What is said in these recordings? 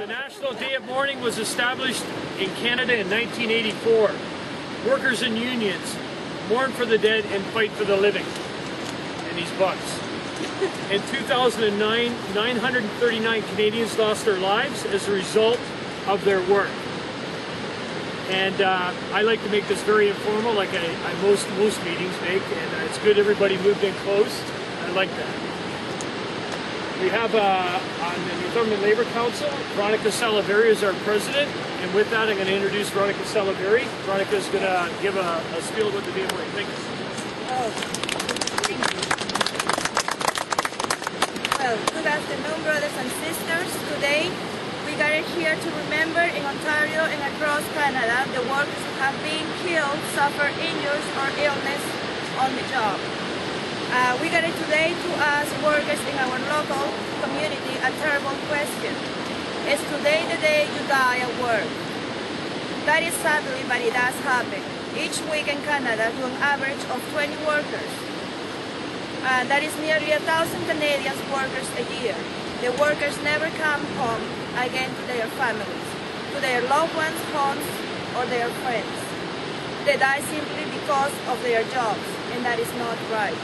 The National Day of Mourning was established in Canada in 1984. Workers and unions mourn for the dead and fight for the living. And these bucks. In 2009, 939 Canadians lost their lives as a result of their work. And I like to make this very informal, like most meetings make, and it's good everybody moved in close. I like that. We have on the Northumberland Labour Council, Veronica Salaverry is our president, and with that I'm going to introduce Veronica Salaverry. Veronica is going to give a spiel about the Day of Mourning. Thank you. Oh, thank you. Well, good afternoon, brothers and sisters. Today we gathered here to remember in Ontario and across Canada the workers who have been killed, suffer injuries or illness on the job. We gathered today to ask workers in our local community a terrible question. Is today the day you die at work? That is sadly, but it does happen. Each week in Canada to an average of 20 workers. That is nearly 1,000 Canadian workers a year. The workers never come home again to their families, to their loved ones' homes or their friends. They die simply because of their jobs, and that is not right.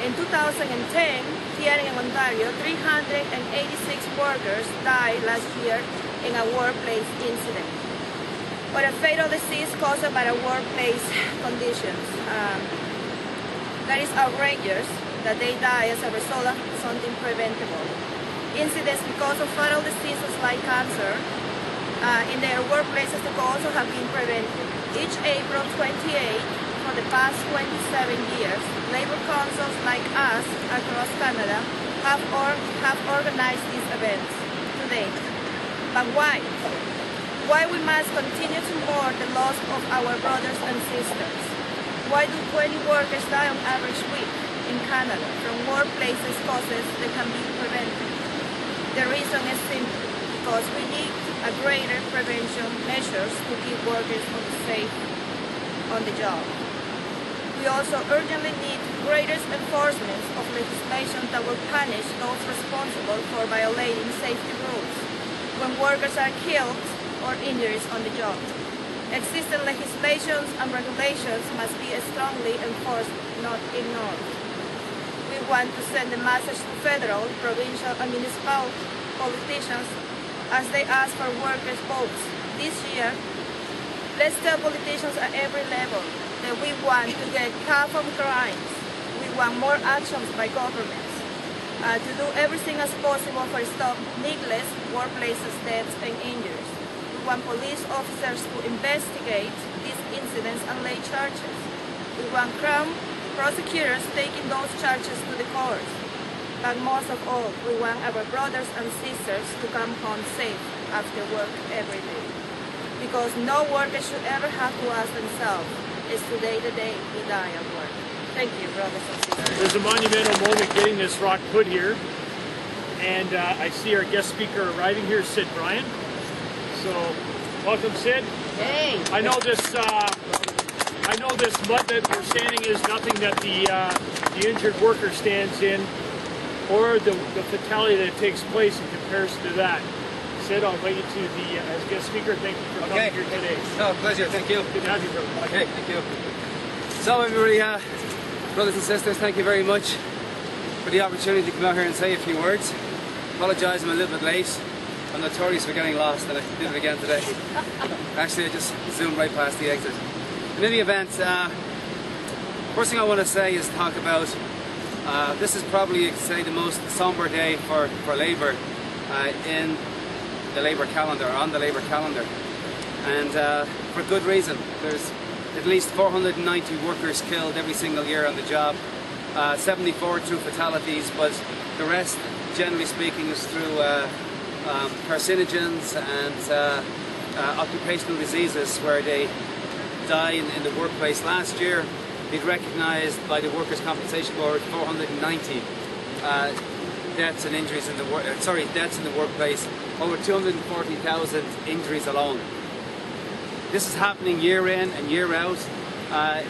In 2010, here in Ontario, 386 workers died last year in a workplace incident, or a fatal disease caused by a workplace conditions. That is outrageous that they die as a result of something preventable. Incidents because of fatal diseases like cancer in their workplaces could also have been prevented. Each April 28, for the past 27 years, Labour Councils like us across Canada have organized these events to date. But why? Why we must continue to mourn the loss of our brothers and sisters? Why do 20 workers die on average week in Canada from workplaces causes that can be prevented? The reason is simple, because we need a greater prevention measures to keep workers safe on the job. We also urgently need greater enforcement of legislation that will punish those responsible for violating safety rules when workers are killed or injured on the job. Existing legislations and regulations must be strongly enforced, not ignored. We want to send a message to federal, provincial and municipal politicians as they ask for workers' votes this year. Let's tell politicians at every level that we want to get tough on crimes. We want more actions by governments to do everything as possible for stop needless workplaces deaths and injuries. We want police officers to investigate these incidents and lay charges. We want Crown prosecutors taking those charges to the courts. But most of all, we want our brothers and sisters to come home safe after work every day. Because no worker should ever have to ask themselves, is today the day we die at work? Thank you, brothers and sisters. There's a monumental moment getting this rock put here. And I see our guest speaker arriving here, Sid Bryan. So, welcome, Sid. Hey. I know this mud that we're standing is nothing that the injured worker stands in, or the fatality that takes place in comparison to that. Sid, I'll invite you to the as guest speaker. Thank you for coming here today. No, pleasure. Thank you. Good to have you, brother. Okay, thank you. So everybody, brothers and sisters, thank you very much for the opportunity to come out here and say a few words. Apologise, I'm a little bit late. I'm notorious for getting lost, and I did it again today. Actually, I just zoomed right past the exit. In any event, first thing I want to say is talk about this is probably, say, the most sombre day for Labour in the Labour calendar, on the Labour calendar, and for good reason. There's at least 490 workers killed every single year on the job, 74 through fatalities, but the rest, generally speaking, is through carcinogens and occupational diseases where they die in the workplace. Last year, it recognised by the Workers' Compensation Board 490 deaths and injuries in the deaths in the workplace, over 240,000 injuries alone. This is happening year in and year out.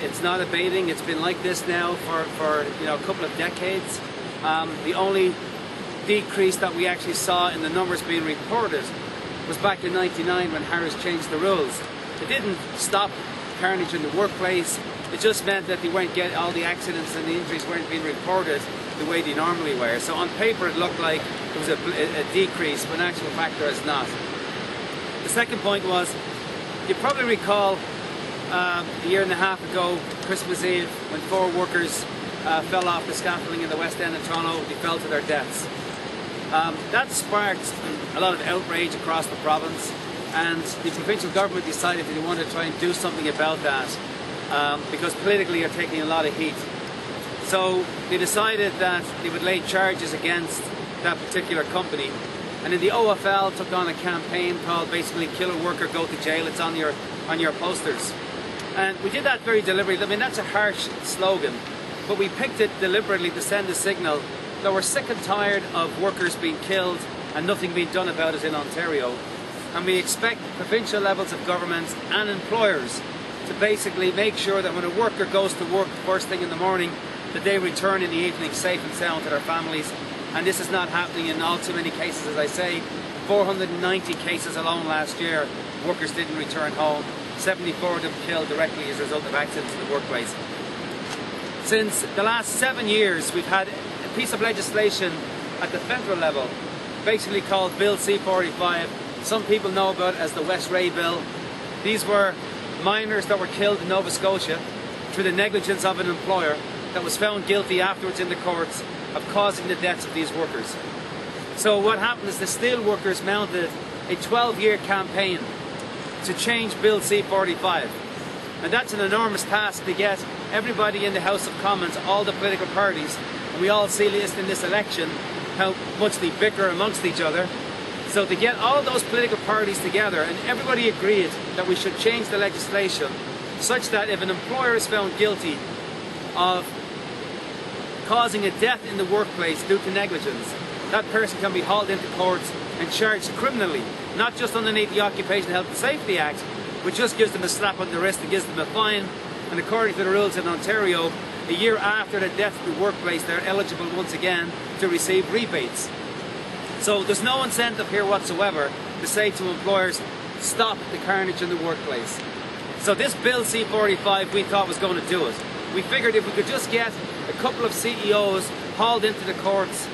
It's not abating. It's been like this now for a couple of decades. The only decrease that we actually saw in the numbers being reported was back in '99 when Harris changed the rules. It didn't stop carnage in the workplace, it just meant that they weren't getting all the accidents and the injuries weren't being reported the way they normally were. So on paper it looked like it was a decrease, but in actual fact there is not. The second point was, you probably recall a year and a half ago, Christmas Eve, when 4 workers fell off the scaffolding in the West End of Toronto. They fell to their deaths. That sparked a lot of outrage across the province, and the provincial government decided that they wanted to try and do something about that because politically they're taking a lot of heat. So they decided that they would lay charges against that particular company, and then the OFL took on a campaign called basically "Kill a Worker, Go to Jail." It's on your posters, and we did that very deliberately. I mean, that's a harsh slogan, but we picked it deliberately to send a signal that we're sick and tired of workers being killed and nothing being done about it in Ontario. And we expect provincial levels of government and employers to basically make sure that when a worker goes to work first thing in the morning, that they return in the evening safe and sound to their families. And this is not happening in all too many cases. As I say, 490 cases alone last year, workers didn't return home. 74 of them killed directly as a result of accidents in the workplace. Since the last 7 years, we've had a piece of legislation at the federal level, basically called Bill C-45. Some people know about it as the West Ray Bill. These were miners that were killed in Nova Scotia through the negligence of an employer that was found guilty afterwards in the courts of causing the deaths of these workers. So what happened is the steel workers mounted a 12-year campaign to change Bill C-45. And that's an enormous task to get everybody in the House of Commons, all the political parties, and we all see this in this election, how much they bicker amongst each other. So to get all those political parties together, and everybody agreed that we should change the legislation such that if an employer is found guilty of causing a death in the workplace due to negligence, that person can be hauled into courts and charged criminally, not just underneath the Occupational Health and Safety Act, which just gives them a slap on the wrist and gives them a fine. And according to the rules in Ontario, a year after the death in the workplace, they're eligible once again to receive rebates. So there's no incentive here whatsoever to say to employers, stop the carnage in the workplace. So this Bill C-45 we thought was going to do it. We figured if we could just get a couple of CEOs hauled into the courts,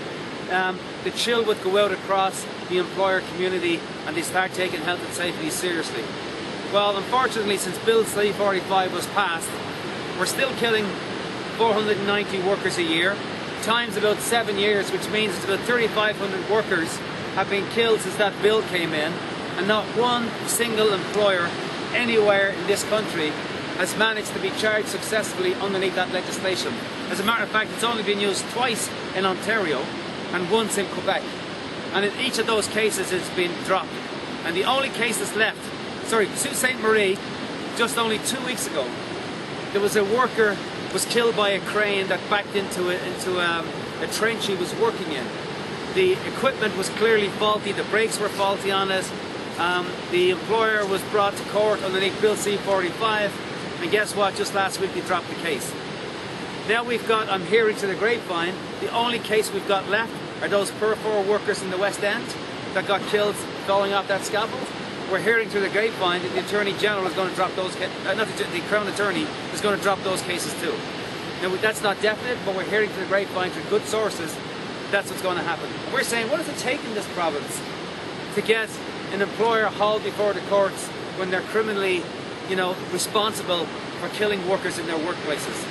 the chill would go out across the employer community and they start taking health and safety seriously. Well, unfortunately, since Bill C-45 was passed, we're still killing 490 workers a year, times about 7 years, which means it's about 3,500 workers have been killed since that bill came in, and not one single employer anywhere in this country has managed to be charged successfully underneath that legislation. As a matter of fact, it's only been used twice in Ontario and once in Quebec. And in each of those cases it's been dropped. And the only case that's left, Sault Ste. Marie, just only 2 weeks ago, there was a worker was killed by a crane that backed into a trench he was working in. The equipment was clearly faulty, the brakes were faulty on it. The employer was brought to court underneath Bill C-45, and guess what? Just last week they dropped the case. Now we've got, I'm hearing to the grapevine, the only case we've got left are those poor 4 workers in the West End that got killed falling off that scaffold. We're hearing through the grapevine that the Attorney General is going to drop those, the Crown Attorney is going to drop those cases too. Now that's not definite, but we're hearing through the grapevine through good sources that's what's going to happen. And we're saying, what does it take in this province to get an employer hauled before the courts when they're criminally, responsible for killing workers in their workplaces?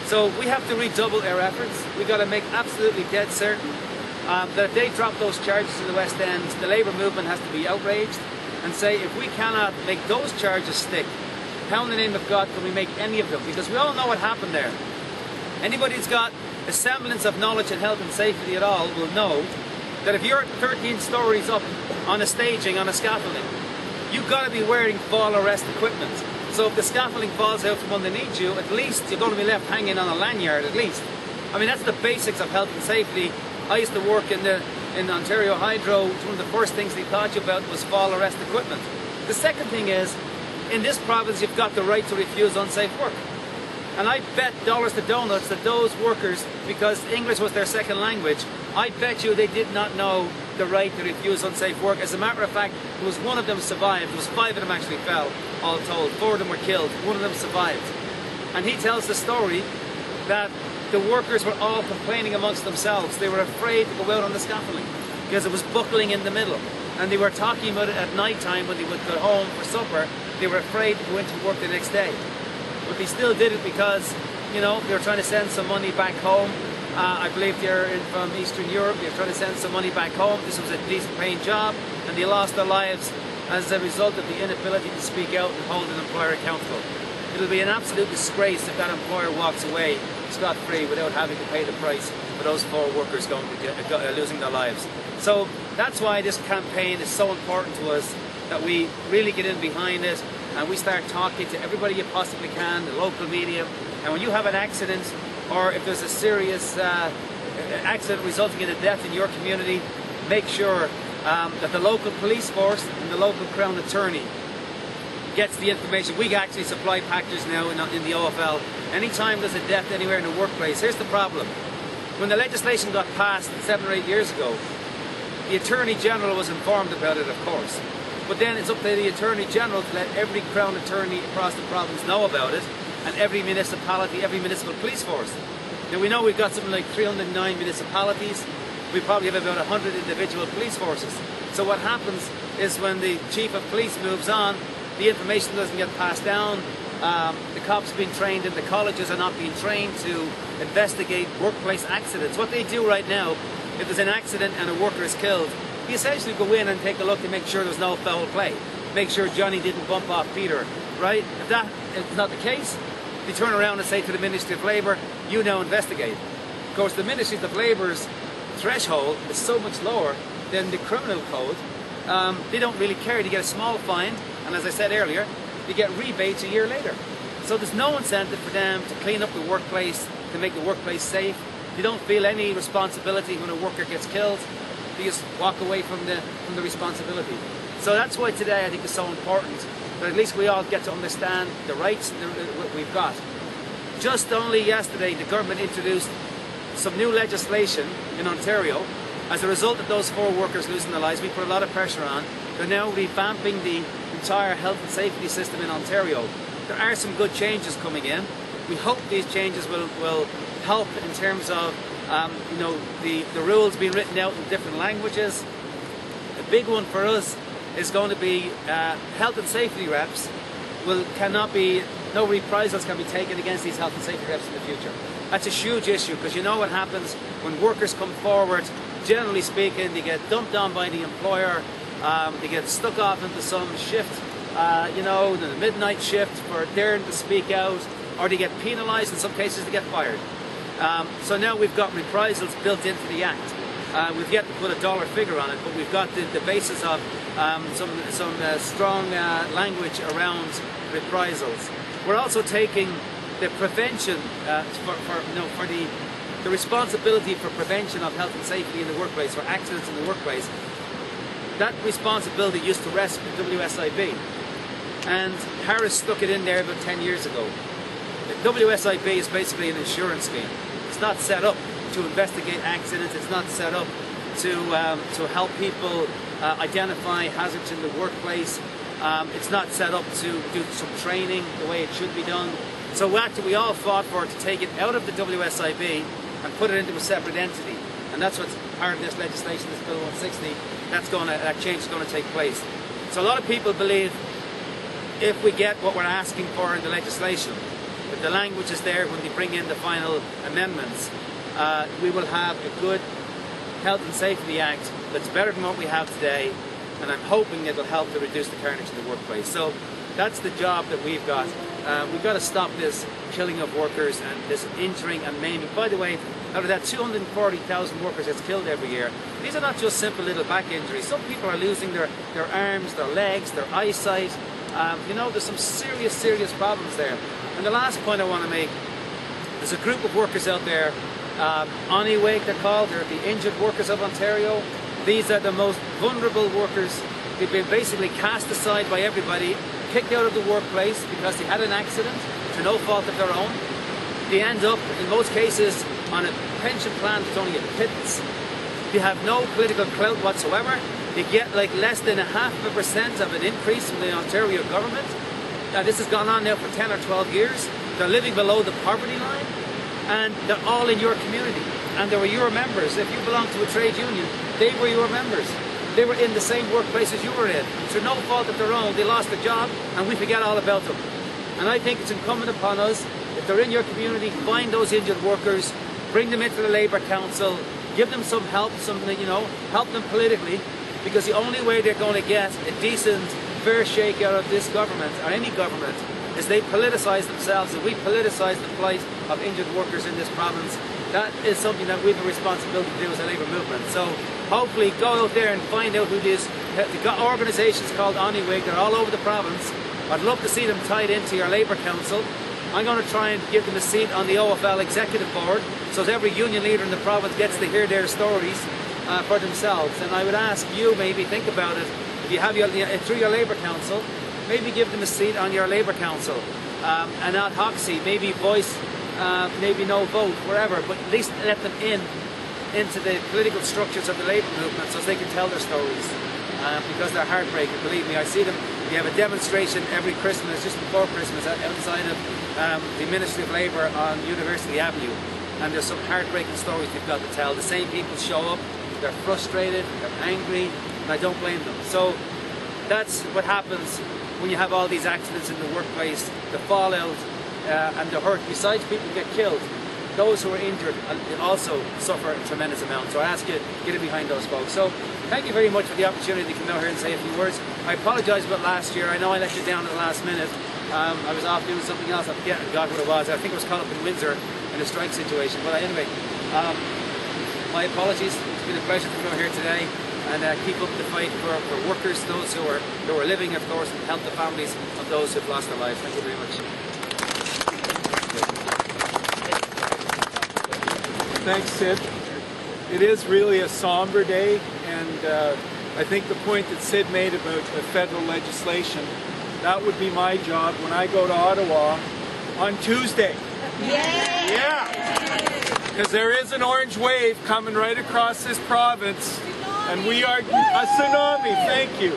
So we have to redouble our efforts. We've got to make absolutely dead certain that if they drop those charges in the West End, the Labour movement has to be outraged and say, if we cannot make those charges stick, how in the name of God can we make any of them? Because we all know what happened there. Anybody who's got a semblance of knowledge in health and safety at all will know that if you're 13 stories up on a staging, on a scaffolding, you've got to be wearing fall arrest equipment. So if the scaffolding falls out from underneath you, at least you're going to be left hanging on a lanyard, at least. I mean, that's the basics of health and safety. I used to work in Ontario Hydro. One of the first things they taught you about was fall arrest equipment. The second thing is, in this province, you've got the right to refuse unsafe work. And I bet dollars to donuts that those workers, because English was their second language, I bet you they did not know the right to refuse unsafe work. As a matter of fact, there was one of them survived. There was 5 of them actually fell, all told. 4 of them were killed. 1 of them survived. And he tells the story that the workers were all complaining amongst themselves. They were afraid to go out on the scaffolding because it was buckling in the middle. And they were talking about it at night time when they would go home for supper. They were afraid to go into work the next day. But they still did it because, you know, they were trying to send some money back home. I believe they're from Eastern Europe. They were trying to send some money back home. This was a decent paying job, and they lost their lives as a result of the inability to speak out and hold an employer accountable. It'll be an absolute disgrace if that employer walks away scot-free without having to pay the price for those 4 workers losing their lives. So that's why this campaign is so important to us, that we really get in behind it and we start talking to everybody you possibly can, the local media. And when you have an accident, or if there's a serious accident resulting in a death in your community, make sure that the local police force and the local Crown Attorney gets the information. We actually supply packages now in the OFL. Anytime there's a death anywhere in the workplace, here's the problem. When the legislation got passed 7 or 8 years ago, the Attorney General was informed about it, of course. But then it's up to the Attorney General to let every Crown Attorney across the province know about it, and every municipality, every municipal police force. Now we know we've got something like 309 municipalities. We probably have about 100 individual police forces. So what happens is when the Chief of Police moves on, the information doesn't get passed down. The cops being trained in the colleges are not being trained to investigate workplace accidents. What they do right now, if there's an accident and a worker is killed, they essentially go in and take a look to make sure there's no foul play. Make sure Johnny didn't bump off Peter, right? If that is not the case, they turn around and say to the Ministry of Labour, you now investigate. Of course, the Ministry of Labour's threshold is so much lower than the criminal code. They don't really care. They get a small fine, and as I said earlier, they get rebates a year later. So there's no incentive for them to clean up the workplace, to make the workplace safe. They don't feel any responsibility when a worker gets killed. They just walk away from the responsibility. So that's why today I think is so important, that at least we all get to understand the rights that we've got. Just only yesterday, the government introduced some new legislation in Ontario. As a result of those 4 workers losing their lives, we put a lot of pressure on. They're now revamping the entire health and safety system in Ontario. There are some good changes coming in. We hope these changes will help in terms of you know, the rules being written out in different languages. A big one for us is going to be health and safety reps no reprisals can be taken against these health and safety reps in the future. That's a huge issue, because you know what happens when workers come forward. Generally speaking, they get dumped on by the employer, they get stuck off into some shift, you know, the midnight shift for daring to speak out, or they get penalised. In some cases they get fired. So now we've got reprisals built into the Act. We've yet to put a dollar figure on it, but we've got the basis of some strong language around reprisals. We're also taking the prevention for the responsibility for prevention of health and safety in the workplace, for accidents in the workplace. That responsibility used to rest with WSIB, and Harris stuck it in there about 10 years ago. The WSIB is basically an insurance scheme. It's not set up to investigate accidents. It's not set up to help people identify hazards in the workplace. It's not set up to do some training the way it should be done. So we all fought for to take it out of the WSIB and put it into a separate entity. And that's what's part of this legislation, this Bill 160. That change is going to take place. So a lot of people believe if we get what we're asking for in the legislation, if the language is there when they bring in the final amendments, we will have a good Health and Safety Act that's better than what we have today, and I'm hoping it'll help to reduce the carnage in the workplace. So that's the job that we've got. We've got to stop this killing of workers and this injuring and maiming. By the way, out of that 240,000 workers that's killed every year, these are not just simple little back injuries. Some people are losing their arms, their legs, their eyesight. You know, there's some serious problems there. And the last point I want to make, there's a group of workers out there, Oniwake they're called, they're the injured workers of Ontario. These are the most vulnerable workers. They've been basically cast aside by everybody, kicked out of the workplace because they had an accident to no fault of their own. They end up, in most cases, on a pension plan that's only a pittance. You have no political clout whatsoever. You get like less than 0.5% of an increase from the Ontario government. Now this has gone on now for 10 or 12 years. They're living below the poverty line, and they're all in your community. And they were your members. If you belong to a trade union, they were your members. They were in the same workplace as you were in. Through no fault of their own, they lost a job, and we forget all about them. And I think it's incumbent upon us, if they're in your community, find those injured workers, bring them into the Labour Council, give them some help, help them politically, because the only way they're going to get a decent, fair shake out of this government, or any government, is they politicise themselves, and we politicise the plight of injured workers in this province. That is something that we have a responsibility to do as a Labour movement. So hopefully go out there and find out who these organisations called Oniwig, they're all over the province. I'd love to see them tied into your Labour Council. I'm going to try and give them a seat on the OFL Executive Board, so that every union leader in the province gets to hear their stories for themselves. And I would ask you, maybe think about it, if you have through your Labour Council, maybe give them a seat on your Labour Council, an ad hoc seat, maybe voice, maybe no vote, wherever, but at least let them into the political structures of the Labour movement so they can tell their stories, because they're heartbreaking. Believe me, I see them. We have a demonstration every Christmas, just before Christmas, outside of the Ministry of Labour on University Avenue, and there's some heartbreaking stories they've got to tell. The same people show up, they're frustrated, they're angry, and I don't blame them. So that's what happens when you have all these accidents in the workplace, the fallout and the hurt. Besides people get killed, those who are injured also suffer a tremendous amount. So I ask you, get in behind those folks. So thank you very much for the opportunity to come out here and say a few words. I apologise about last year. I know I let you down at the last minute. I was off doing something else. I forgot what it was. I think it was caught up in Windsor in a strike situation. But anyway, my apologies. It's been a pleasure to come out here today and keep up the fight for workers, those who are living, of course, and help the families of those who've lost their lives. Thank you very much. Thanks, Sid. It is really a somber day, and I think the point that Sid made about the federal legislation, that would be my job when I go to Ottawa on Tuesday. Yay! Yeah! Because there is an orange wave coming right across this province, and we are a tsunami, thank you.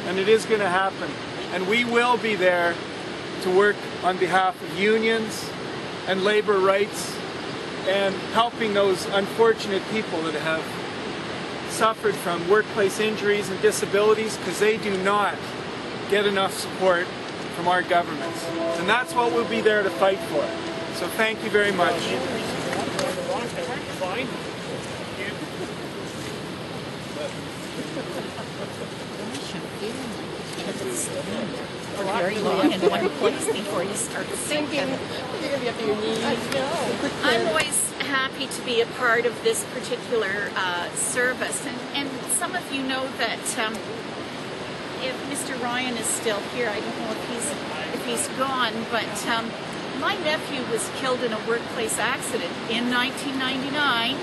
And it is going to happen. And we will be there to work on behalf of unions and labour rights and helping those unfortunate people that have suffered from workplace injuries and disabilities, because they do not get enough support from our governments. And that's what we'll be there to fight for. So thank you very much. Very long in one place before you start sinking. You're going to be up to your knees. I know. I'm always happy to be a part of this particular service, and some of you know that if Mr. Ryan is still here, I don't know if he's gone, but my nephew was killed in a workplace accident in 1999,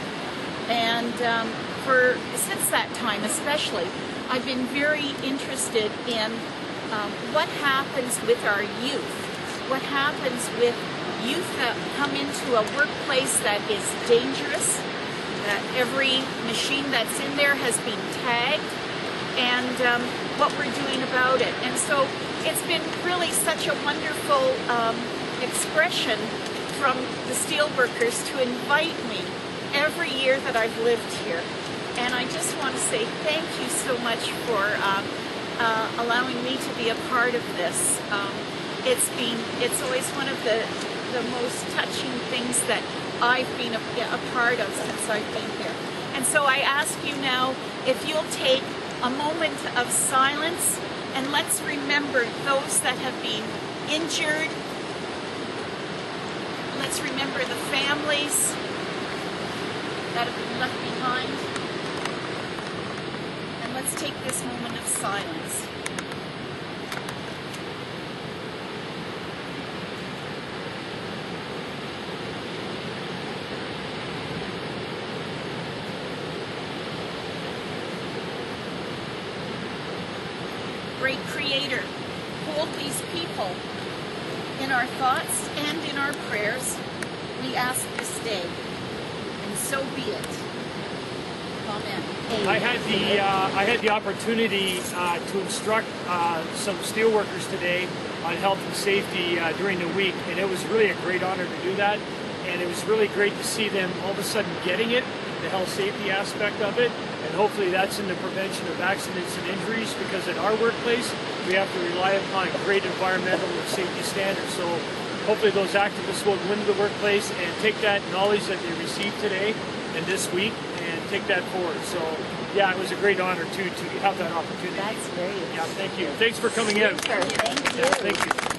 and since that time especially, I've been very interested in what happens with our youth, what happens with youth that come into a workplace that is dangerous, that every machine that's in there has been tagged, and what we're doing about it. And so it's been really such a wonderful expression from the steelworkers to invite me every year that I've lived here. And I just want to say thank you so much for allowing me to be a part of this. It's always one of the most touching things that I've been a part of since I've been here. And so I ask you now if you'll take a moment of silence and let's remember those that have been injured. Let's remember the families that have been left behind. And let's take this moment of silence. Great Creator, hold these people in our thoughts and in our prayers. We ask this day, and so be it. comment? I had the opportunity to instruct some steelworkers today on health and safety during the week, and it was really a great honor to do that. And it was really great to see them all of a sudden getting it, the health safety aspect of it, and hopefully that's in the prevention of accidents and injuries, because in our workplace we have to rely upon great environmental and safety standards. So hopefully those activists will go into the workplace and take that knowledge that they received today and this week and take that forward. So yeah, it was a great honor to have that opportunity. That's great. Yeah, thank you. Thanks for coming in. Thank you. Yeah, thank you.